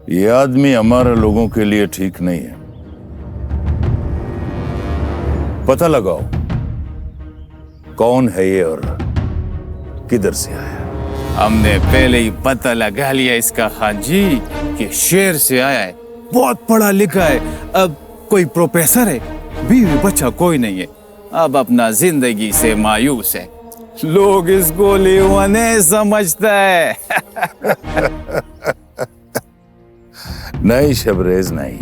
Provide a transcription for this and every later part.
ये आदमी हमारे लोगों के लिए ठीक नहीं है। पता लगाओ कौन है ये और किधर से आया। हमने पहले ही पता लगा लिया इसका खान जी कि शहर से आया है, बहुत पढ़ा लिखा है, अब कोई प्रोफेसर है, बीवी बच्चा कोई नहीं है, अब अपना जिंदगी से मायूस है। लोग इसको लेवाने समझता है। नहीं शबरेज नहीं,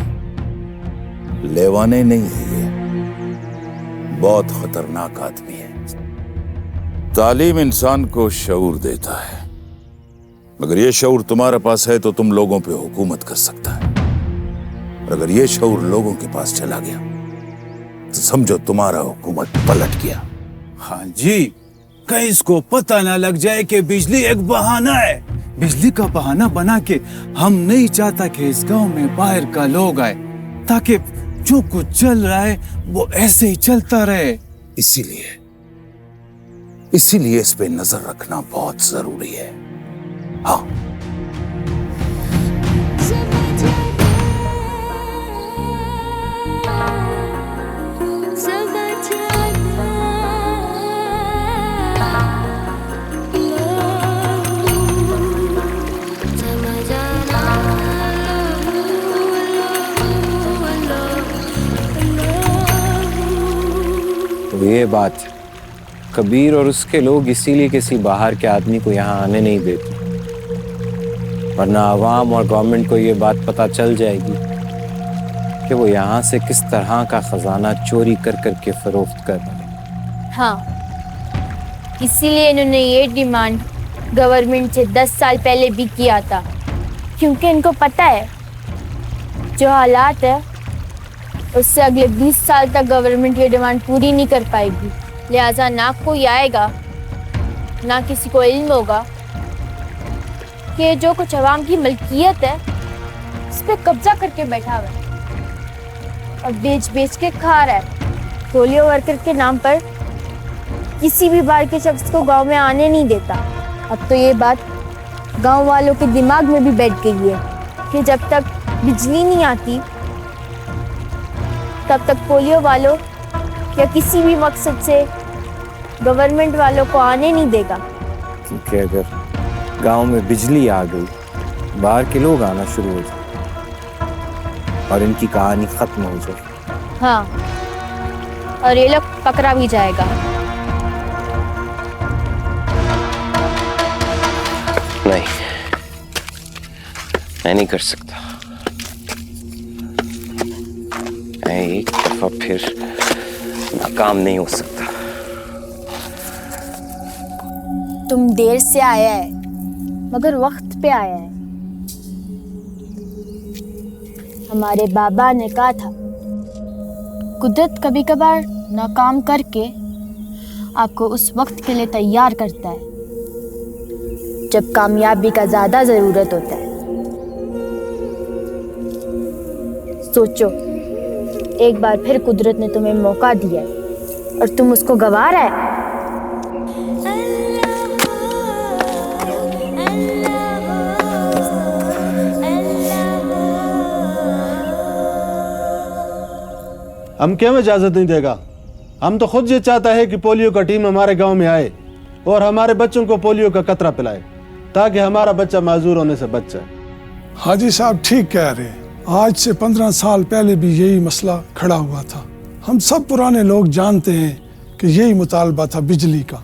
लेवाने नहीं है ये, बहुत खतरनाक आदमी है। तालीम इंसान को शऊर देता है, अगर ये शऊर तुम्हारे पास है तो तुम लोगों पे हुकूमत कर सकता है, और अगर ये शऊर लोगों के पास चला गया तो समझो तुम्हारा हुकूमत पलट गया। हाँ जी, कहीं इसको पता ना लग जाए कि बिजली एक बहाना है। बिजली का बहाना बना के हम नहीं चाहता कि इस गांव में बाहर का लोग आए, ताकि जो कुछ चल रहा है वो ऐसे ही चलता रहे। इसीलिए इस पे नजर रखना बहुत जरूरी है। हाँ, तो ये बात है, कबीर और उसके लोग इसीलिए किसी बाहर के आदमी को यहाँ आने नहीं देते, वरना आवाम और गवर्नमेंट को ये बात पता चल जाएगी कि वो यहाँ से किस तरह का खजाना चोरी कर करके फरोख्त कर रहे हैं। हाँ, इसीलिए इन्होंने ये डिमांड गवर्नमेंट से 10 साल पहले भी किया था, क्योंकि इनको पता है जो हालात है उससे अगले 20 साल तक गवर्नमेंट ये डिमांड पूरी नहीं कर पाएगी। लिहाजा ना कोई आएगा, ना किसी को इल्म होगा कि जो कुछ अवाम की मलकियत है उस पर कब्जा करके बैठा हुआ है और बेच बेच के खा रहा है। पोलियो वर्कर के नाम पर किसी भी बाहर के शख्स को गांव में आने नहीं देता। अब तो ये बात गांव वालों के दिमाग में भी बैठ गई है कि जब तक बिजली नहीं आती तब तक पोलियो वालों या किसी भी मकसद से गवर्नमेंट वालों को आने नहीं देगा। क्योंकि अगर गांव में बिजली आ गई, बाहर के लोग आना शुरू हो जाए और इनकी कहानी खत्म हो जाए। हाँ, और ये लोग पकड़ा भी जाएगा। नहीं, मैं नहीं कर सकता। मैं एक दफा फिर नाकाम नहीं हो सकता। तुम देर से आया है मगर वक्त पे आया है। हमारे बाबा ने कहा था कुदरत कभी कभार नाकाम करके आपको उस वक्त के लिए तैयार करता है जब कामयाबी का ज्यादा जरूरत होता है। सोचो, एक बार फिर कुदरत ने तुम्हें मौका दिया है और तुम उसको गंवा रहा है। हम क्यों इजाजत नहीं देगा? हम तो खुद ये चाहता है कि पोलियो का टीम हमारे गांव में आए और हमारे बच्चों को पोलियो का कतरा पिलाए ताकि हमारा बच्चा माजूर होने से बच जाए। हाजी साहब ठीक कह रहे हैं। आज से 15 साल पहले भी यही मसला खड़ा हुआ था। हम सब पुराने लोग जानते हैं कि यही मुतालबा था बिजली का।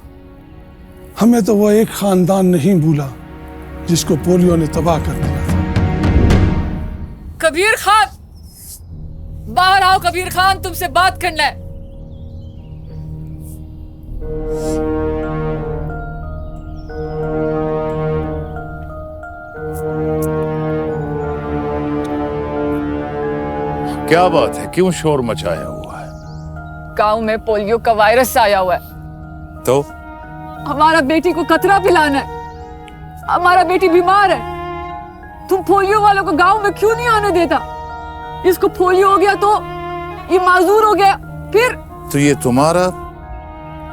हमें तो वो एक खानदान नहीं भूला जिसको पोलियो ने तबाह कर दिया था। कबीर खान, बाहर आओ। कबीर खान, तुमसे बात करना है। क्या बात है, क्यों शोर मचाया हुआ है? गांव में पोलियो का वायरस आया हुआ है। तो हमारा बेटी को कतरा पिलाना है। हमारा बेटी बीमार है। तुम पोलियो वालों को गांव में क्यों नहीं आने देता? इसको पोलियो हो गया तो ये माजूर हो गया, फिर तो ये तुम्हारा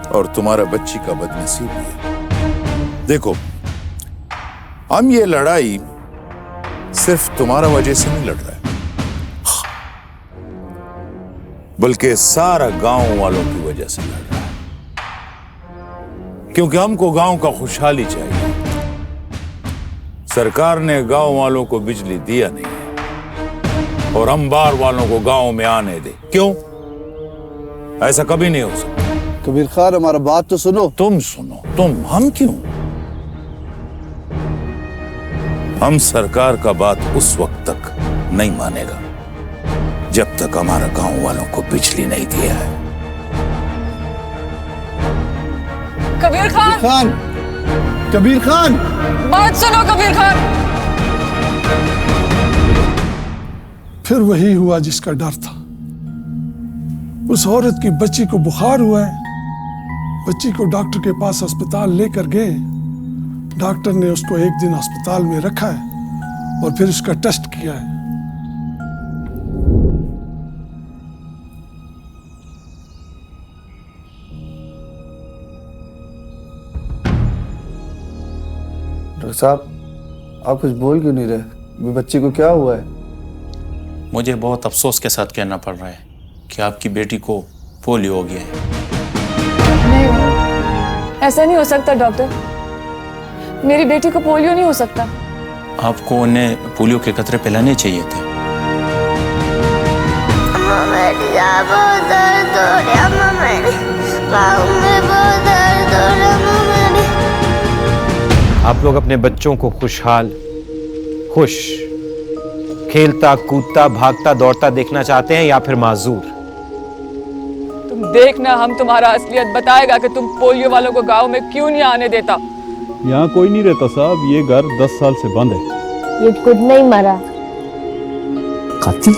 और तुम्हारा बच्ची का बदनसीबी है। देखो, हम ये लड़ाई सिर्फ तुम्हारा वजह से नहीं लड़ रहे, बल्कि सारा गांव वालों की वजह से लड़ रहा है। क्योंकि हमको गांव का खुशहाली चाहिए। सरकार ने गांव वालों को बिजली दिया नहीं है और हम बाहर वालों को गांव में आने दे। क्यों? ऐसा कभी नहीं हो सकता। कबीर खान, हमारा बात तो सुनो। तुम सुनो, हम क्यों? हम सरकार का बात उस वक्त तक नहीं मानेगा जब तक हमारा गांव वालों को बिजली नहीं दिया है। कबीर खान, कबीर खान, बात सुनो कबीर खान। फिर वही हुआ जिसका डर था। उस औरत की बच्ची को बुखार हुआ है। बच्ची को डॉक्टर के पास अस्पताल लेकर गए। डॉक्टर ने उसको एक दिन अस्पताल में रखा है और फिर उसका टेस्ट किया है। डॉक्टर साहब, आप कुछ बोल क्यों नहीं रहे? बच्ची को क्या हुआ है? मुझे बहुत अफसोस के साथ कहना पड़ रहा है कि आपकी बेटी को पोलियो हो गया है। नहीं, ऐसा नहीं हो सकता डॉक्टर। मेरी बेटी को पोलियो नहीं हो सकता। आपको उन्हें पोलियो के कतरे पिलाने चाहिए थे। आप लोग अपने बच्चों को खुशहाल, खुश, खेलता कूदता भागता दौड़ता देखना चाहते हैं या फिर माजूर? तुम देखना, हम तुम्हारा असलियत बताएगा कि तुम पोलियो वालों को गांव में क्यों नहीं आने देता। यहाँ कोई नहीं रहता साहब, ये घर 10 साल से बंद है। ये खुद नहीं मरा। कातिल?